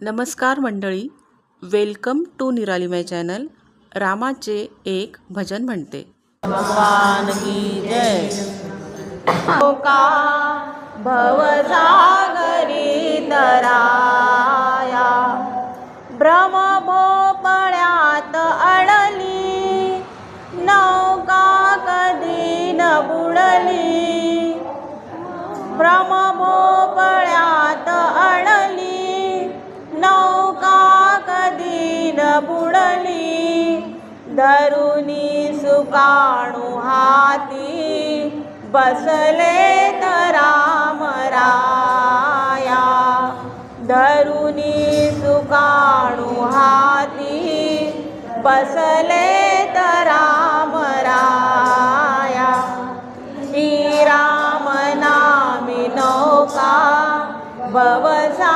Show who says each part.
Speaker 1: नमस्कार मंडळी, welcome to निराली माय चॅनल. रामाचे एक भजन म्हणते.
Speaker 2: भगवान की जय. का भवसागरी तराया, भ्रमभोपळ्यात अडली, नौका कधी न बुडली. भ्रमभोपळ्यात अडली, नौका कधी न बुडली. धरुनी सुकाणू हाती, बसले राम राया. धरुनी सुकाणू हाती, बसले राम राया. श्रीराम नामी नौका भवसा